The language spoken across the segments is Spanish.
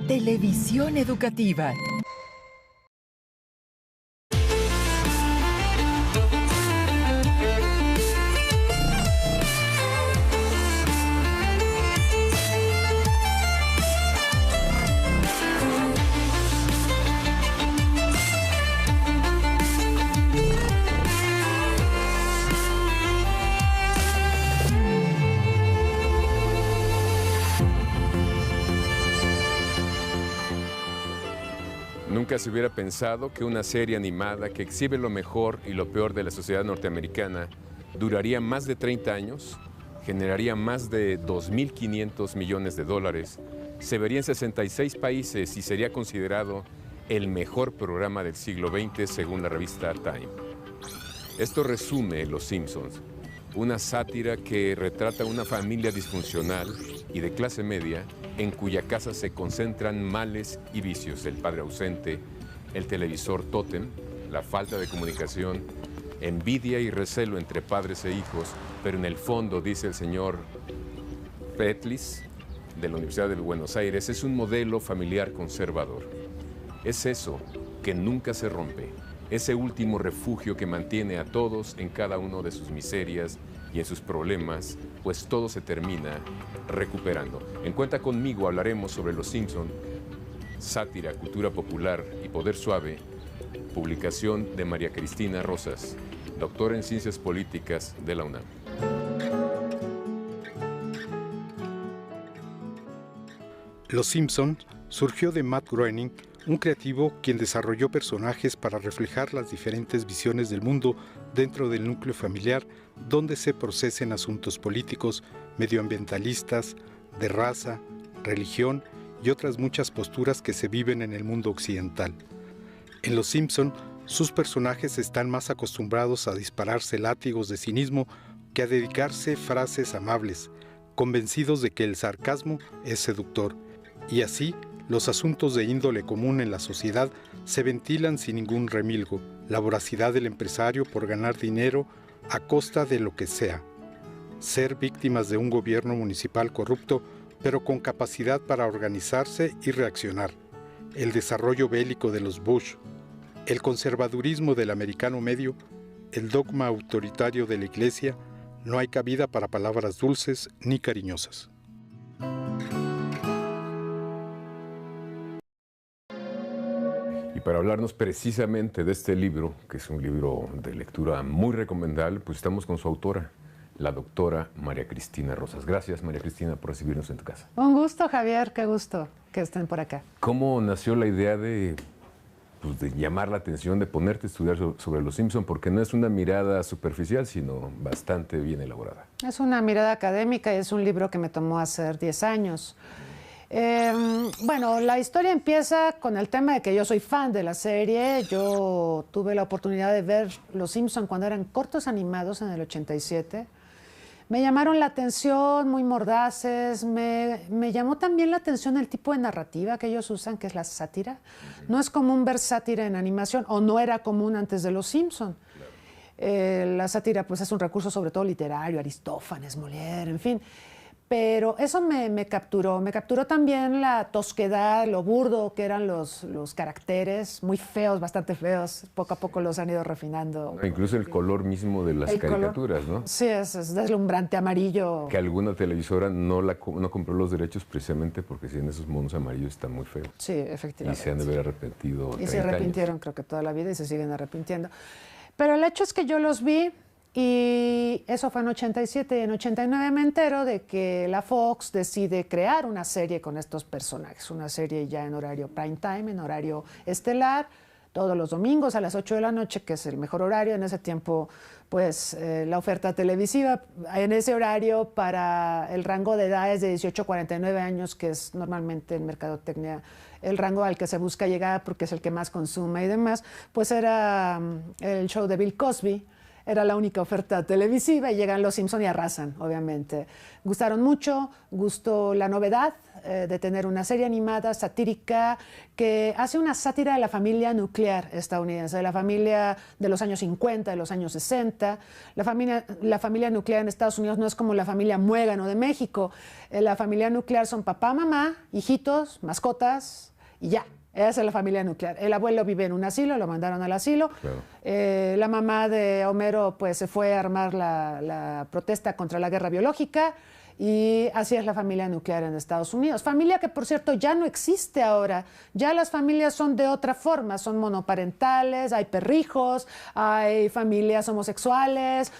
Televisión educativa. Nunca se hubiera pensado que una serie animada que exhibe lo mejor y lo peor de la sociedad norteamericana duraría más de 30 años, generaría más de 2.500 millones de dólares, se vería en 66 países y sería considerado el mejor programa del siglo XX según la revista Time. Esto resume Los Simpsons, una sátira que retrata una familia disfuncional y de clase media en cuya casa se concentran males y vicios: el padre ausente, el televisor tótem, la falta de comunicación, envidia y recelo entre padres e hijos, pero en el fondo, dice el señor Petlis, de la Universidad de Buenos Aires, es un modelo familiar conservador. Es eso que nunca se rompe, ese último refugio que mantiene a todos en cada uno de sus miserias y en sus problemas, pues todo se termina recuperando. En Cuenta Conmigo hablaremos sobre Los Simpson, sátira, cultura popular y poder suave, publicación de María Cristina Rosas, doctora en Ciencias Políticas de la UNAM. Los Simpson surgió de Matt Groening, un creativo quien desarrolló personajes para reflejar las diferentes visiones del mundo dentro del núcleo familiar, donde se procesen asuntos políticos, medioambientalistas, de raza, religión y otras muchas posturas que se viven en el mundo occidental. En Los Simpson, sus personajes están más acostumbrados a dispararse látigos de cinismo que a dedicarse frases amables, convencidos de que el sarcasmo es seductor, y así los asuntos de índole común en la sociedad se ventilan sin ningún remilgo, la voracidad del empresario por ganar dinero a costa de lo que sea, ser víctimas de un gobierno municipal corrupto, pero con capacidad para organizarse y reaccionar, el desarrollo bélico de los Bush, el conservadurismo del americano medio, el dogma autoritario de la iglesia. No hay cabida para palabras dulces ni cariñosas. Y para hablarnos precisamente de este libro, que es un libro de lectura muy recomendable, pues estamos con su autora, la doctora María Cristina Rosas. Gracias, María Cristina, por recibirnos en tu casa. Un gusto, Javier, qué gusto que estén por acá. ¿Cómo nació la idea de llamar la atención, de ponerte a estudiar sobre Los Simpson? Porque no es una mirada superficial, sino bastante bien elaborada. Es una mirada académica y es un libro que me tomó hacer 10 años. Bueno, la historia empieza con el tema de que yo soy fan de la serie. Yo tuve la oportunidad de ver Los Simpson cuando eran cortos animados en el 87. Me llamaron la atención, muy mordaces. Me llamó también la atención el tipo de narrativa que ellos usan, que es la sátira. No es común ver sátira en animación, o no era común antes de Los Simpson. La sátira pues es un recurso sobre todo literario, Aristófanes, Molière, en fin. Pero eso me capturó. Me capturó también la tosquedad, lo burdo que eran los caracteres, muy feos, bastante feos. Poco a poco los han ido refinando. Incluso el color mismo de las caricaturas, ¿no? Sí, es deslumbrante, amarillo. Que alguna televisora no compró los derechos precisamente porque si en esos monos amarillos están muy feos. Sí, efectivamente. Y se han de haber arrepentido. Y se arrepintieron, creo que toda la vida, y se siguen arrepintiendo. Pero el hecho es que yo los vi. Y eso fue en 87 y en 89 me entero de que la Fox decide crear una serie con estos personajes, una serie ya en horario prime time, en horario estelar, todos los domingos a las 8 de la noche, que es el mejor horario. En ese tiempo, pues la oferta televisiva en ese horario para el rango de edad es de 18 a 49 años, que es normalmente en mercadotecnia el rango al que se busca llegar porque es el que más consume y demás, pues era el show de Bill Cosby. Era la única oferta televisiva y llegan Los Simpson y arrasan, obviamente. Gustaron mucho, gustó la novedad, de tener una serie animada satírica que hace una sátira de la familia nuclear estadounidense, de la familia de los años 50, de los años 60. La familia nuclear en Estados Unidos no es como la familia Muégano de México. La familia nuclear son papá, mamá, hijitos, mascotas y ya. Esa es la familia nuclear. El abuelo vive en un asilo, lo mandaron al asilo. Claro. La mamá de Homero pues, se fue a armar la protesta contra la guerra biológica. Y así es la familia nuclear en Estados Unidos. Familia que, por cierto, ya no existe ahora. Ya las familias son de otra forma. Son monoparentales, hay perrijos, hay familias homosexuales,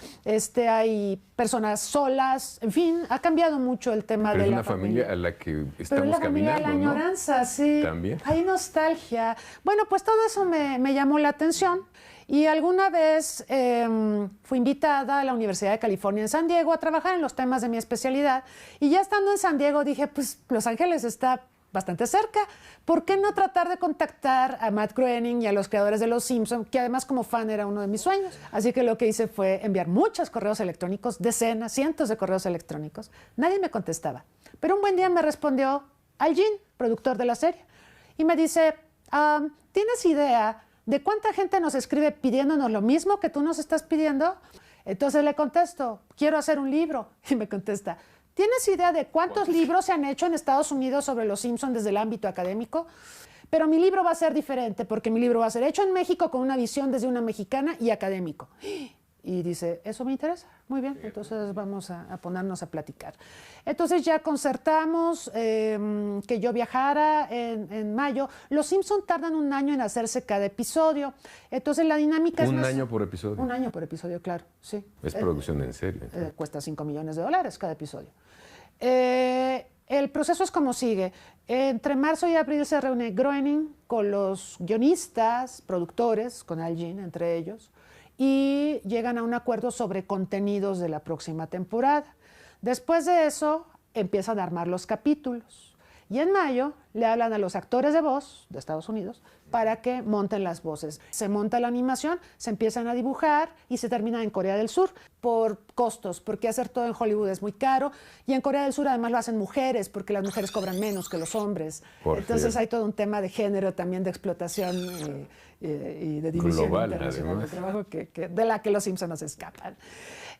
hay personas solas. En fin, ha cambiado mucho el tema de la familia. Pero es una familia a la que estamos la familia caminando, de la añoranza, ¿no? Sí. También. Hay nostalgia. Bueno, pues todo eso me llamó la atención. Y alguna vez fui invitada a la Universidad de California en San Diego a trabajar en los temas de mi especialidad. Y ya estando en San Diego dije, pues Los Ángeles está bastante cerca. ¿Por qué no tratar de contactar a Matt Groening y a los creadores de Los Simpson, que además como fan era uno de mis sueños? Así que lo que hice fue enviar muchos correos electrónicos, decenas, cientos de correos electrónicos. Nadie me contestaba. Pero un buen día me respondió Al Jean, productor de la serie. Y me dice, ¿tienes idea de cuánta gente nos escribe pidiéndonos lo mismo que tú nos estás pidiendo? Entonces le contesto, quiero hacer un libro. Y me contesta, ¿tienes idea de cuántos libros se han hecho en Estados Unidos sobre Los Simpson desde el ámbito académico? Pero mi libro va a ser diferente, porque mi libro va a ser hecho en México con una visión desde una mexicana y académico. Y dice, eso me interesa. Muy bien, entonces vamos a ponernos a platicar. Entonces ya concertamos que yo viajara en mayo. Los Simpson tardan un año en hacerse cada episodio. Entonces la dinámica es... ¿Un año por episodio? Un año por episodio, claro, sí. Es producción en serio. Cuesta $5 millones cada episodio. El proceso es como sigue. Entre marzo y abril se reúne Groening con los guionistas, productores, con Al Jean entre ellos, y llegan a un acuerdo sobre contenidos de la próxima temporada. Después de eso, empiezan a armar los capítulos. Y en mayo le hablan a los actores de voz de Estados Unidos para que monten las voces. Se monta la animación, se empiezan a dibujar y se termina en Corea del Sur por costos, porque hacer todo en Hollywood es muy caro. Y en Corea del Sur además lo hacen mujeres, porque las mujeres cobran menos que los hombres. Entonces hay todo un tema de género también, de explotación y de división global, internacional además, de trabajo de la que los Simpson nos escapan.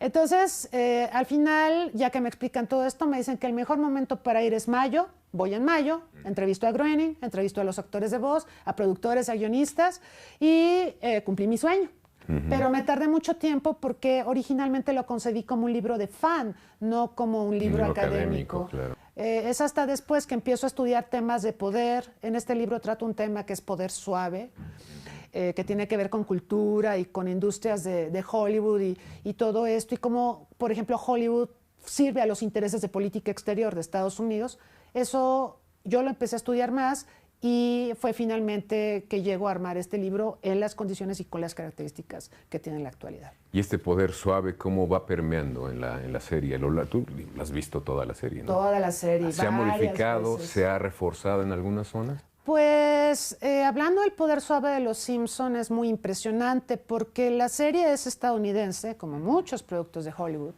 Entonces, al final, ya que me explican todo esto, me dicen que el mejor momento para ir es mayo. Voy en mayo, entrevisto a Groening, entrevisto a los actores de voz, a productores, a guionistas y cumplí mi sueño. Pero me tardé mucho tiempo porque originalmente lo concebí como un libro de fan, no como un libro académico. Claro. Es hasta después que empiezo a estudiar temas de poder. En este libro trato un tema que es poder suave, que tiene que ver con cultura y con industrias de Hollywood y todo esto. Y cómo, por ejemplo, Hollywood sirve a los intereses de política exterior de Estados Unidos. Eso yo lo empecé a estudiar más y fue finalmente que llego a armar este libro en las condiciones y con las características que tiene en la actualidad. ¿Y este poder suave cómo va permeando en la serie? Tú has visto toda la serie, ¿no? Toda la serie. ¿Se ha modificado, veces. se ha reforzado en algunas zonas? Pues hablando del poder suave de Los Simpson es muy impresionante porque la serie es estadounidense, como muchos productos de Hollywood,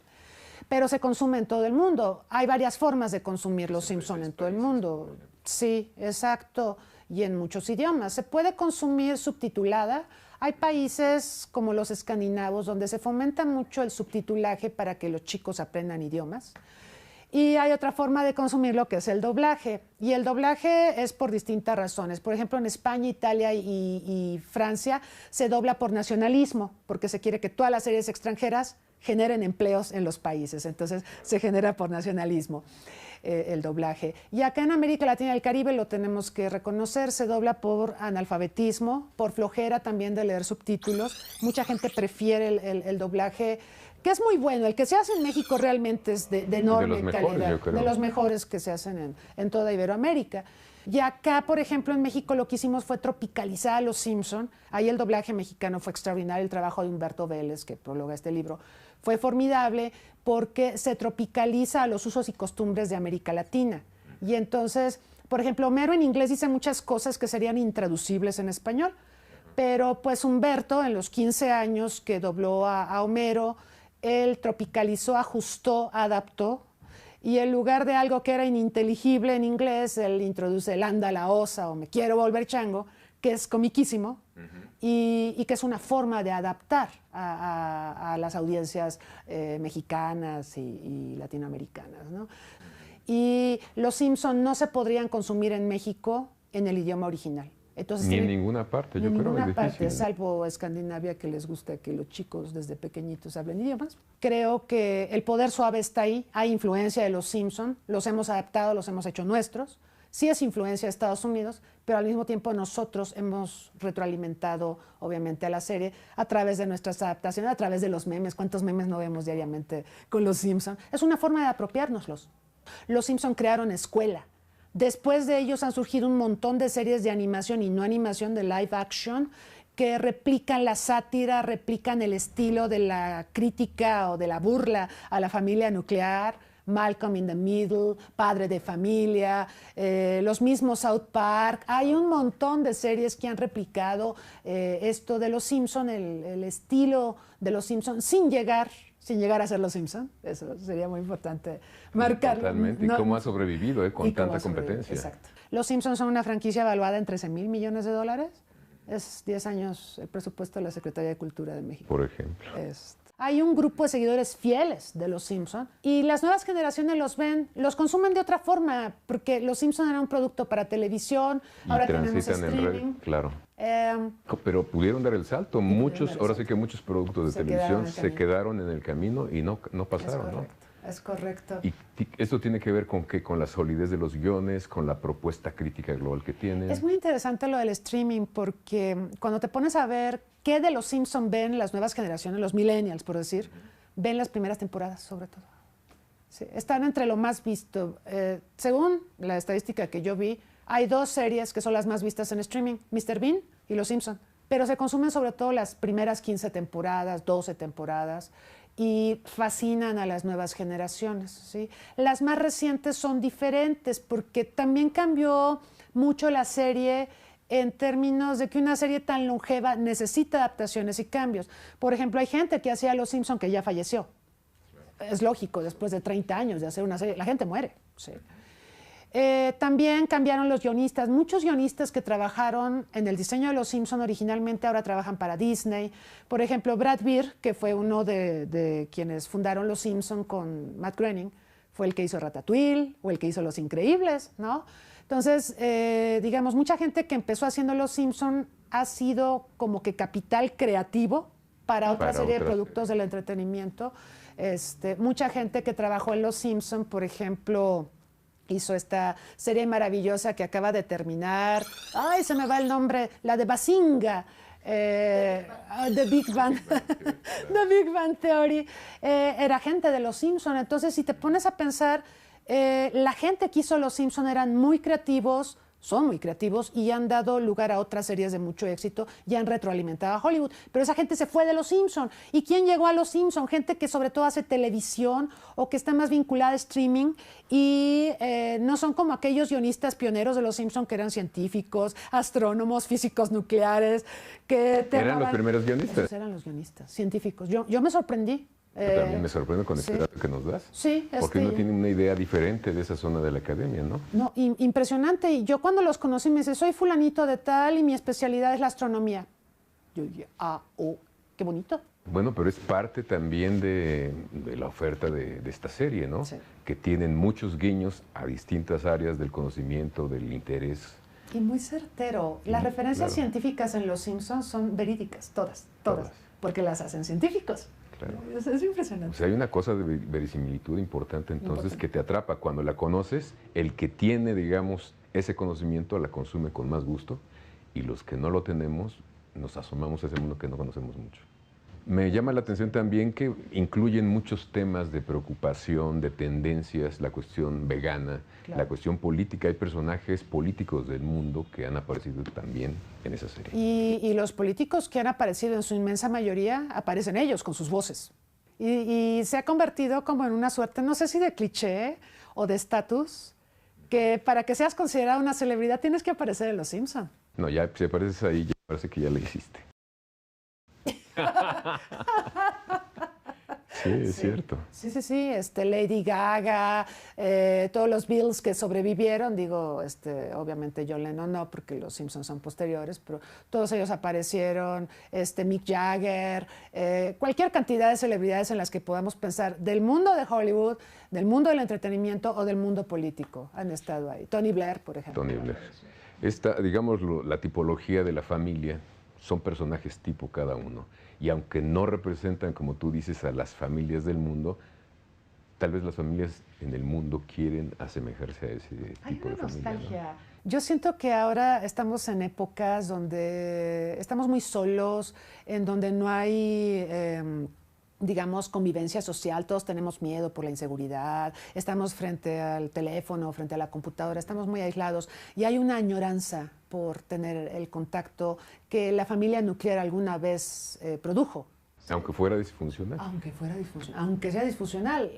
pero se consume en todo el mundo. Hay varias formas de consumir Los Simpson en todo el mundo. Sí, exacto, y en muchos idiomas. Se puede consumir subtitulada. Hay países como los escandinavos donde se fomenta mucho el subtitulaje para que los chicos aprendan idiomas. Y hay otra forma de consumirlo que es el doblaje. Y el doblaje es por distintas razones. Por ejemplo, en España, Italia y Francia se dobla por nacionalismo, porque se quiere que todas las series extranjeras generen empleos en los países. Entonces se genera por nacionalismo el doblaje. Y acá en América Latina y el Caribe lo tenemos que reconocer, se dobla por analfabetismo, por flojera también de leer subtítulos. Mucha gente prefiere el doblaje, que es muy bueno. El que se hace en México realmente es de enorme calidad, de los mejores que se hacen en toda Iberoamérica. Y acá, por ejemplo, en México lo que hicimos fue tropicalizar a Los Simpson. Ahí el doblaje mexicano fue extraordinario. El trabajo de Humberto Vélez, que prologa este libro, fue formidable porque se tropicaliza a los usos y costumbres de América Latina. Y entonces, por ejemplo, Homero en inglés dice muchas cosas que serían intraducibles en español. Pero pues Humberto, en los 15 años que dobló a Homero, él tropicalizó, ajustó, adaptó y en lugar de algo que era ininteligible en inglés, él introduce el anda la osa o me quiero volver chango, que es comiquísimo y que es una forma de adaptar a las audiencias mexicanas y latinoamericanas, ¿no? Y Los Simpson no se podrían consumir en México en el idioma original. Entonces, ni en ninguna parte, yo creo. En ninguna parte, difícil, ¿no? salvo Escandinavia, que les gusta que los chicos desde pequeñitos hablen idiomas. Creo que el poder suave está ahí, hay influencia de Los Simpson, los hemos adaptado, los hemos hecho nuestros. Sí es influencia de Estados Unidos, pero al mismo tiempo nosotros hemos retroalimentado, obviamente, a la serie a través de nuestras adaptaciones, a través de los memes. ¿Cuántos memes no vemos diariamente con Los Simpson? Es una forma de apropiárnoslos. Los Simpson crearon escuela. Después de ellos han surgido un montón de series de animación y no animación, de live action, que replican la sátira, replican el estilo de la crítica o de la burla a la familia nuclear. Malcolm in the Middle, Padre de Familia, los mismos South Park. Hay un montón de series que han replicado esto de Los Simpson, el estilo de Los Simpson, sin llegar a ser Los Simpson. Eso sería muy importante marcarlo. Totalmente. ¿Y cómo ha sobrevivido con tanta competencia? Exacto. Los Simpsons son una franquicia evaluada en $13,000 millones. Es 10 años el presupuesto de la Secretaría de Cultura de México. Por ejemplo. Hay un grupo de seguidores fieles de Los Simpson y las nuevas generaciones los consumen de otra forma, porque Los Simpson era un producto para televisión, Y ahora tenemos transitan en streaming. red, claro. Pero pudieron dar el salto. Ahora sí que muchos productos de televisión se quedaron en el camino y no pasaron, ¿no? Es correcto. Y esto tiene que ver con qué, con la solidez de los guiones, con la propuesta crítica global que tienen. Es muy interesante lo del streaming, porque cuando te pones a ver qué de Los Simpson ven las nuevas generaciones, los millennials, por decir, ven las primeras temporadas, sobre todo. Sí, están entre lo más visto. Según la estadística que yo vi, hay 2 series que son las más vistas en streaming, Mr. Bean y Los Simpson. Pero se consumen sobre todo las primeras 15 temporadas, 12 temporadas, y fascinan a las nuevas generaciones, ¿sí? Las más recientes son diferentes porque también cambió mucho la serie en términos de que una serie tan longeva necesita adaptaciones y cambios. Por ejemplo, hay gente que hacía Los Simpson que ya falleció. Es lógico, después de 30 años de hacer una serie, la gente muere, ¿sí? También cambiaron los guionistas. Muchos guionistas que trabajaron en el diseño de Los Simpson originalmente ahora trabajan para Disney. Por ejemplo, Brad Bird, que fue uno de quienes fundaron Los Simpson con Matt Groening, fue el que hizo Ratatouille o el que hizo Los Increíbles, ¿no? Entonces, digamos, mucha gente que empezó haciendo Los Simpson ha sido como que capital creativo para otra serie de productos del entretenimiento. Mucha gente que trabajó en Los Simpson, por ejemplo, hizo esta serie maravillosa que acaba de terminar. ¡Ay, se me va el nombre! La de Bazinga. The Big Bang, The Big Bang Theory. Era gente de Los Simpson. Entonces, si te pones a pensar, la gente que hizo Los Simpson eran muy creativos, son muy creativos y han dado lugar a otras series de mucho éxito y han retroalimentado a Hollywood. Pero esa gente se fue de Los Simpson. ¿Y quién llegó a Los Simpson? Gente que sobre todo hace televisión o que está más vinculada a streaming y no son como aquellos guionistas pioneros de Los Simpson que eran científicos, astrónomos, físicos nucleares. ¿Eran los primeros guionistas? Esos eran los guionistas, científicos. Yo me sorprendí. Yo también me sorprendo con este dato que nos das. Sí, porque uno tiene una idea diferente de esa zona de la academia, ¿no? No, impresionante. Y yo cuando los conocí me dice, soy fulanito de tal y mi especialidad es la astronomía. Yo dije, qué bonito. Bueno, pero es parte también de la oferta de esta serie, ¿no? Sí. Que tienen muchos guiños a distintas áreas del conocimiento, del interés. Y muy certero. Las referencias científicas en Los Simpsons son verídicas, todas, porque las hacen científicos. Claro. Es impresionante. O sea, hay una cosa de verisimilitud importante entonces que te atrapa. Cuando la conoces, el que tiene, digamos, ese conocimiento la consume con más gusto y los que no lo tenemos nos asomamos a ese mundo que no conocemos mucho. Me llama la atención también que incluyen muchos temas de preocupación, de tendencias, la cuestión vegana, la cuestión política. Hay personajes políticos del mundo que han aparecido también en esa serie. Y los políticos que han aparecido en su inmensa mayoría, aparecen ellos con sus voces. Y se ha convertido como en una suerte, no sé si de cliché o de estatus, que para que seas considerada una celebridad tienes que aparecer en Los Simpson. No, ya si apareces ahí, ya parece que ya la hiciste. Sí, es cierto. Sí, sí, sí, Lady Gaga, todos los Beatles que sobrevivieron, digo, obviamente John Lennon no, porque los Simpsons son posteriores, pero todos ellos aparecieron, Mick Jagger, cualquier cantidad de celebridades en las que podamos pensar, del mundo de Hollywood, del mundo del entretenimiento o del mundo político, han estado ahí. Tony Blair, por ejemplo. Tony Blair. Esta, digamos, la tipología de la familia, son personajes tipo cada uno. Y aunque no representan, como tú dices, a las familias del mundo, tal vez las familias en el mundo quieren asemejarse a ese tipo de familia. Nostalgia. ¿No? Yo siento que ahora estamos en épocas donde estamos muy solos, en donde no hay digamos, convivencia social, todos tenemos miedo por la inseguridad, estamos frente al teléfono, frente a la computadora, estamos muy aislados y hay una añoranza por tener el contacto que la familia nuclear alguna vez produjo. Aunque fuera disfuncional. Aunque fuera disfuncional, aunque sea disfuncional.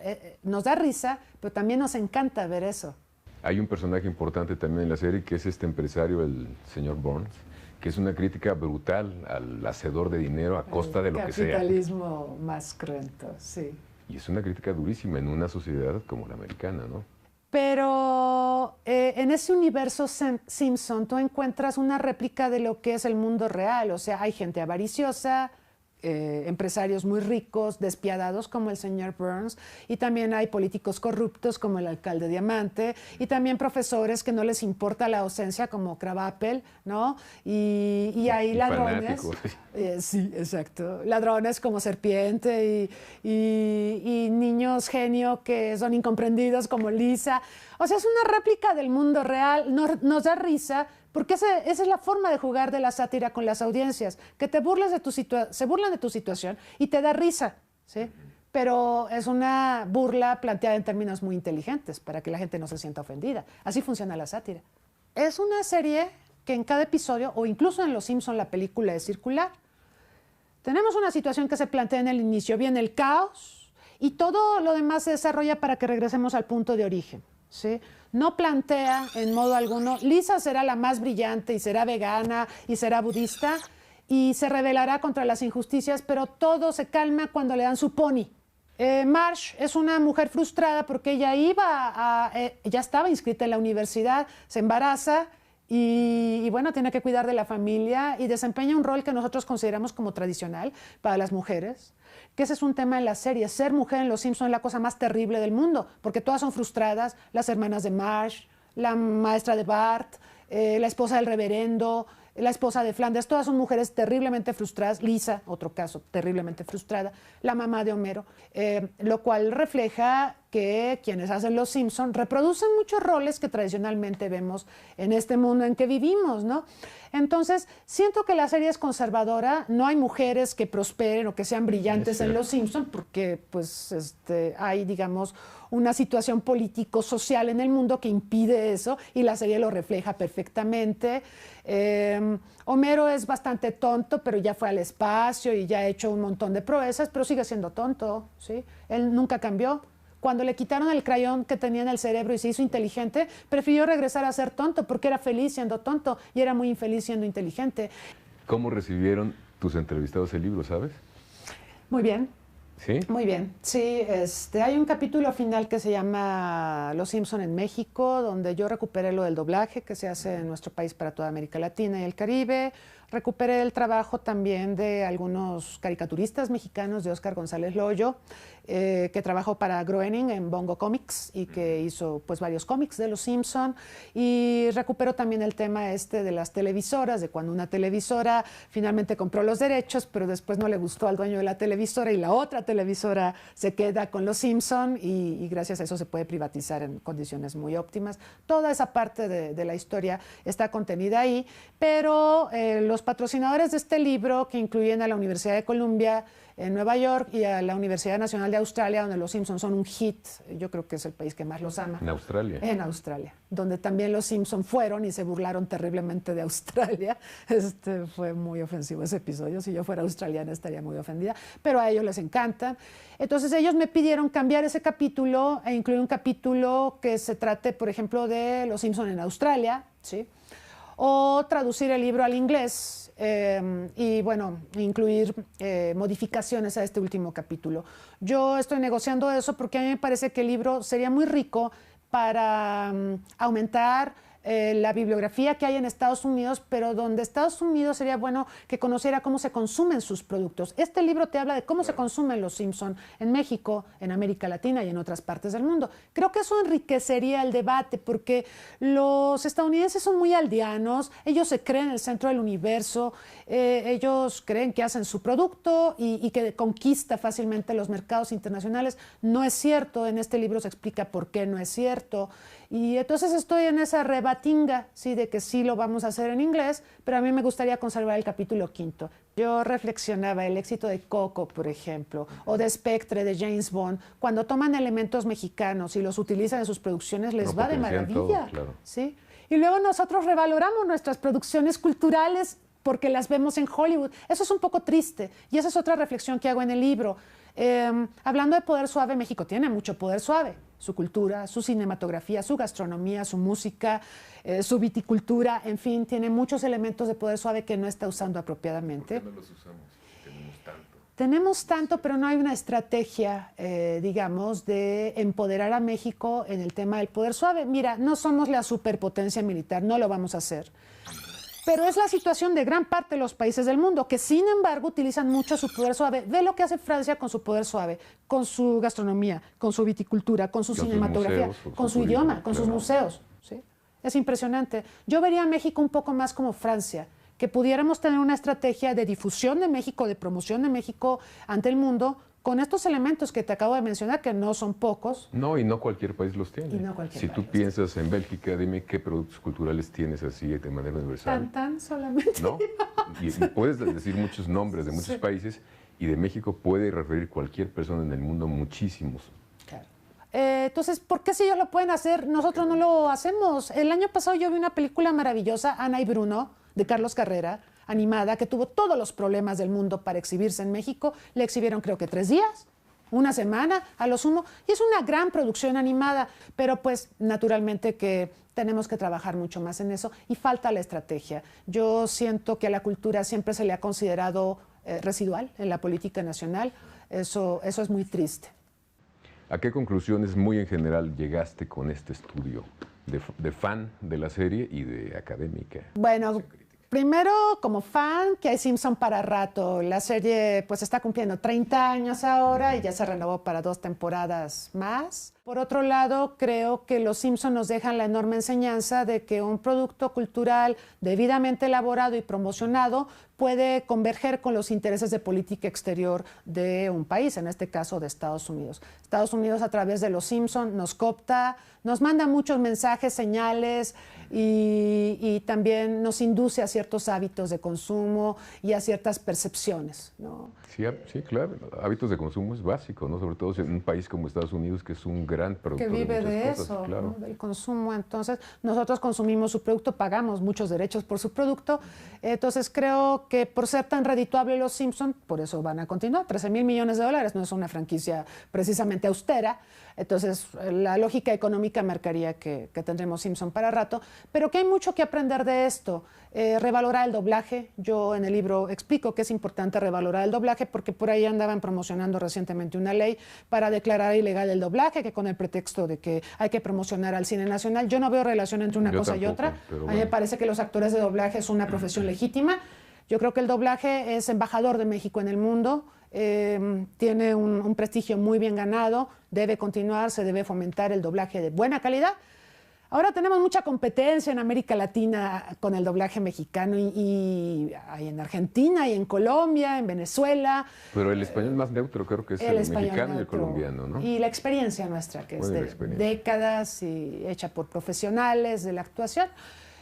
Nos da risa, pero también nos encanta ver eso. Hay un personaje importante también en la serie que es este empresario, el señor Burns, que es una crítica brutal al hacedor de dinero a costa de lo que sea. Capitalismo más cruento, sí. Y es una crítica durísima en una sociedad como la americana, ¿no? Pero en ese universo Simpson tú encuentras una réplica de lo que es el mundo real. O sea, hay gente avariciosa, empresarios muy ricos, despiadados como el señor Burns, y también hay políticos corruptos como el alcalde Diamante, y también profesores que no les importa la ausencia como Krabappel, ¿no? Y hay ladrones. Sí, exacto. Ladrones como Serpiente y niños genio que son incomprendidos como Lisa. O sea, es una réplica del mundo real, nos da risa, porque esa es la forma de jugar de la sátira con las audiencias, que te burles de se burlan de tu situación y te da risa, ¿sí? Pero es una burla planteada en términos muy inteligentes para que la gente no se sienta ofendida. Así funciona la sátira. Es una serie que en cada episodio, o incluso en Los Simpson la película es circular. Tenemos una situación que se plantea en el inicio, viene el caos y todo lo demás se desarrolla para que regresemos al punto de origen, ¿sí? No plantea en modo alguno, Lisa será la más brillante y será vegana y será budista y se rebelará contra las injusticias, pero todo se calma cuando le dan su pony. Marge es una mujer frustrada porque ella ya estaba inscrita en la universidad, se embaraza y bueno, tiene que cuidar de la familia y desempeña un rol que nosotros consideramos como tradicional para las mujeres. Que ese es un tema en la serie. Ser mujer en Los Simpson es la cosa más terrible del mundo, porque todas son frustradas, las hermanas de Marge, la maestra de Bart, la esposa del reverendo, la esposa de Flanders, todas son mujeres terriblemente frustradas. Lisa, otro caso, terriblemente frustrada, la mamá de Homero, lo cual refleja que quienes hacen Los Simpson reproducen muchos roles que tradicionalmente vemos en este mundo en que vivimos, ¿no? Entonces, siento que la serie es conservadora, no hay mujeres que prosperen o que sean brillantes en Los Simpson, porque pues hay, digamos, una situación político-social en el mundo que impide eso, y la serie lo refleja perfectamente. Homero es bastante tonto, pero ya fue al espacio y ya ha hecho un montón de proezas, pero sigue siendo tonto, ¿sí? Él nunca cambió. Cuando le quitaron el crayón que tenía en el cerebro y se hizo inteligente, prefirió regresar a ser tonto porque era feliz siendo tonto y era muy infeliz siendo inteligente. ¿Cómo recibieron tus entrevistados el libro, sabes? Muy bien. ¿Sí? Muy bien. Sí, hay un capítulo final que se llama Los Simpson en México, donde yo recuperé lo del doblaje que se hace en nuestro país para toda América Latina y el Caribe. Recuperé el trabajo también de algunos caricaturistas mexicanos, de Óscar González Loyo, que trabajó para Groening en Bongo Comics y que hizo pues varios cómics de Los Simpson. Y recuperó también el tema de las televisoras, de cuando una televisora finalmente compró los derechos, pero después no le gustó al dueño de la televisora y la otra televisora se queda con Los Simpson y gracias a eso se puede privatizar en condiciones muy óptimas. Toda esa parte de la historia está contenida ahí, pero los patrocinadores de este libro, que incluyen a la Universidad de Columbia en Nueva York y a la Universidad Nacional de Australia, donde Los Simpsons son un hit, yo creo que es el país que más los ama. ¿En Australia? En Australia, donde también Los Simpsons fueron y se burlaron terriblemente de Australia. Fue muy ofensivo ese episodio. Si yo fuera australiana estaría muy ofendida, pero a ellos les encanta. Entonces ellos me pidieron cambiar ese capítulo e incluir un capítulo que se trate, por ejemplo, de Los Simpsons en Australia, ¿sí? o traducir el libro al inglés y, bueno, incluir modificaciones a este último capítulo. Yo estoy negociando eso porque a mí me parece que el libro sería muy rico para aumentar la bibliografía que hay en Estados Unidos, pero donde Estados Unidos sería bueno que conociera cómo se consumen sus productos. Este libro te habla de cómo se consumen los Simpson en México, en América Latina y en otras partes del mundo. Creo que eso enriquecería el debate porque los estadounidenses son muy aldeanos, ellos se creen el centro del universo, ellos creen que hacen su producto y que conquista fácilmente los mercados internacionales. No es cierto, en este libro se explica por qué no es cierto. Y entonces estoy en esa rebatinga, ¿sí?, de que sí lo vamos a hacer en inglés, pero a mí me gustaría conservar el capítulo 5. Yo reflexionaba el éxito de Coco, por ejemplo, o de Spectre, de James Bond. Cuando toman elementos mexicanos y los utilizan en sus producciones, les va de maravilla. Todo, claro. ¿Sí? Y luego nosotros revaloramos nuestras producciones culturales porque las vemos en Hollywood. Eso es un poco triste, y esa es otra reflexión que hago en el libro. Hablando de poder suave, México tiene mucho poder suave. Su cultura, su cinematografía, su gastronomía, su música, su viticultura, en fin, tiene muchos elementos de poder suave que no está usando apropiadamente. ¿Por qué no los usamos? Tenemos tanto. Tenemos tanto, pero no hay una estrategia, digamos, de empoderar a México en el tema del poder suave. Mira, no somos la superpotencia militar, no lo vamos a hacer. Pero es la situación de gran parte de los países del mundo, que sin embargo utilizan mucho su poder suave. Ve lo que hace Francia con su poder suave, con su gastronomía, con su viticultura, con su cinematografía, con su idioma, con sus museos. ¿Sí? Es impresionante. Yo vería a México un poco más como Francia, que pudiéramos tener una estrategia de difusión de México, de promoción de México ante el mundo, con estos elementos que te acabo de mencionar, que no son pocos. No, y no cualquier país los tiene. Si tú piensas en Bélgica, dime qué productos culturales tienes así de manera universal. Tan solamente. ¿No? Y puedes decir muchos nombres de muchos países, y de México puede referir cualquier persona en el mundo, muchísimos. Claro. Entonces, ¿por qué si ellos lo pueden hacer, nosotros no lo hacemos? El año pasado yo vi una película maravillosa, Ana y Bruno, de Carlos Carrera, animada, que tuvo todos los problemas del mundo para exhibirse en México. Le exhibieron creo que 3 días, una semana a lo sumo, y es una gran producción animada, pero pues naturalmente que tenemos que trabajar mucho más en eso y falta la estrategia. Yo siento que a la cultura siempre se le ha considerado residual en la política nacional. Eso es muy triste. ¿A qué conclusiones muy en general llegaste con este estudio de fan de la serie y de académica? Bueno, primero, como fan, que hay Simpson para rato. La serie pues está cumpliendo 30 años ahora y ya se renovó para 2 temporadas más. Por otro lado, creo que los Simpson nos dejan la enorme enseñanza de que un producto cultural debidamente elaborado y promocionado puede converger con los intereses de política exterior de un país, en este caso de Estados Unidos. Estados Unidos, a través de los Simpson, nos coopta, nos manda muchos mensajes, señales y también nos induce a ciertos hábitos de consumo y a ciertas percepciones, ¿no? Sí, claro. Hábitos de consumo es básico, ¿no? Sobre todo en un país como Estados Unidos, que es un gran productor que vive de cosas, eso, claro. ¿no? Del consumo. Entonces, nosotros consumimos su producto, pagamos muchos derechos por su producto. Entonces, creo que por ser tan redituable los Simpson, por eso van a continuar. 13,000 millones de dólares no es una franquicia precisamente austera. Entonces, la lógica económica marcaría que tendremos Simpson para rato, pero que hay mucho que aprender de esto. Revalorar el doblaje. Yo en el libro explico que es importante revalorar el doblaje porque por ahí andaban promocionando recientemente una ley para declarar ilegal el doblaje, que con el pretexto de que hay que promocionar al cine nacional. Yo no veo relación entre una cosa y otra. A mí me parece que los actores de doblaje es una profesión legítima. Yo creo que el doblaje es embajador de México en el mundo. Tiene un prestigio muy bien ganado, debe continuar, se debe fomentar el doblaje de buena calidad. Ahora tenemos mucha competencia en América Latina con el doblaje mexicano y hay en Argentina y en Colombia, en Venezuela. Pero el español más neutro creo que es el mexicano y el colombiano, ¿no? Y la experiencia nuestra, que es de décadas y hecha por profesionales de la actuación.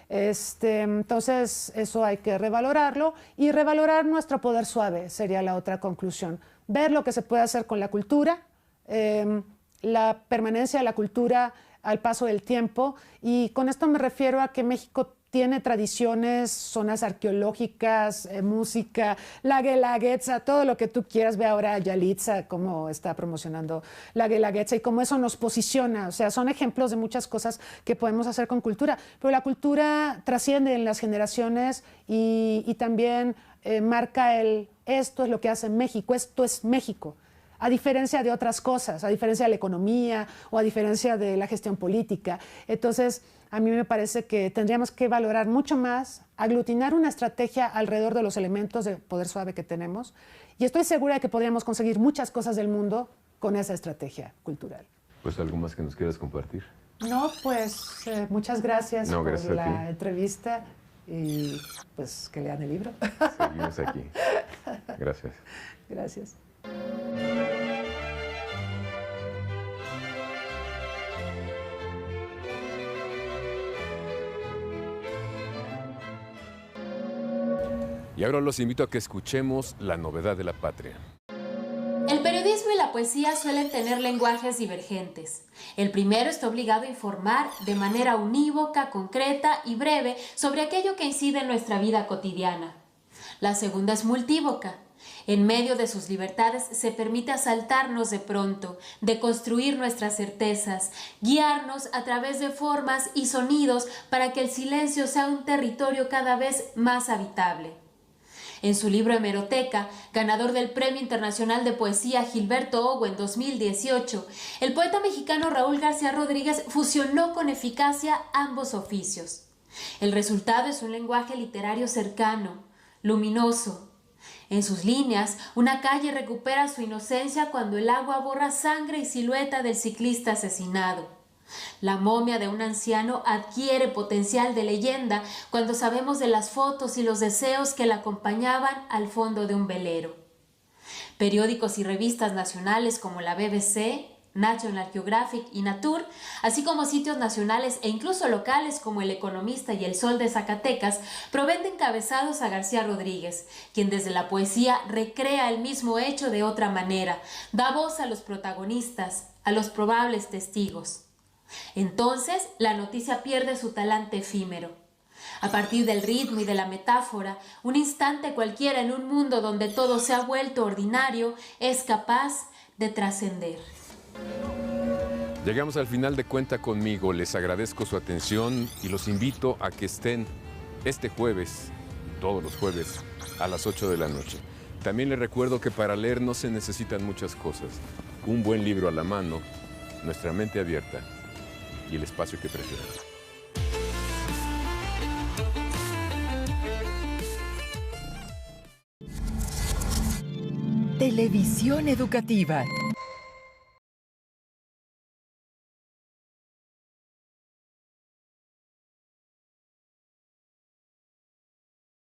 Entonces, eso hay que revalorarlo y revalorar nuestro poder suave sería la otra conclusión. Ver lo que se puede hacer con la cultura, la permanencia de la cultura al paso del tiempo, y con esto me refiero a que México tiene tradiciones, zonas arqueológicas, música, la Guelaguetza, todo lo que tú quieras. Ve ahora a Yalitza cómo está promocionando la Guelaguetza y cómo eso nos posiciona. O sea, son ejemplos de muchas cosas que podemos hacer con cultura. Pero la cultura trasciende en las generaciones y también marca esto es lo que hace México, esto es México. A diferencia de otras cosas, a diferencia de la economía o a diferencia de la gestión política. Entonces, a mí me parece que tendríamos que valorar mucho más, aglutinar una estrategia alrededor de los elementos de poder suave que tenemos, y estoy segura de que podríamos conseguir muchas cosas del mundo con esa estrategia cultural. Pues, ¿algo más que nos quieras compartir? No, pues muchas gracias gracias por la entrevista y pues que lean el libro. Seguimos aquí. Gracias. Gracias. Y ahora los invito a que escuchemos La novedad de la patria. El periodismo y la poesía suelen tener lenguajes divergentes. El primero está obligado a informar de manera unívoca, concreta y breve sobre aquello que incide en nuestra vida cotidiana. La segunda es multívoca. En medio de sus libertades se permite asaltarnos de pronto, deconstruir nuestras certezas, guiarnos a través de formas y sonidos para que el silencio sea un territorio cada vez más habitable. En su libro Hemeroteca, ganador del Premio Internacional de Poesía Gilberto Ogo en 2018, el poeta mexicano Raúl García Rodríguez fusionó con eficacia ambos oficios. El resultado es un lenguaje literario cercano, luminoso. En sus líneas, una calle recupera su inocencia cuando el agua borra sangre y silueta del ciclista asesinado. La momia de un anciano adquiere potencial de leyenda cuando sabemos de las fotos y los deseos que la acompañaban al fondo de un velero. Periódicos y revistas nacionales como la BBC, National Geographic y Nature, así como sitios nacionales e incluso locales como El Economista y El Sol de Zacatecas, proveen de encabezados a García Rodríguez, quien desde la poesía recrea el mismo hecho de otra manera, da voz a los protagonistas, a los probables testigos. Entonces, la noticia pierde su talante efímero. A partir del ritmo y de la metáfora, un instante cualquiera en un mundo donde todo se ha vuelto ordinario es capaz de trascender. Llegamos al final de Cuenta Conmigo. Les agradezco su atención y los invito a que estén este jueves, todos los jueves, a las 8 de la noche. También les recuerdo que para leer no se necesitan muchas cosas. Un buen libro a la mano, nuestra mente abierta y el espacio que prefieran. Televisión educativa.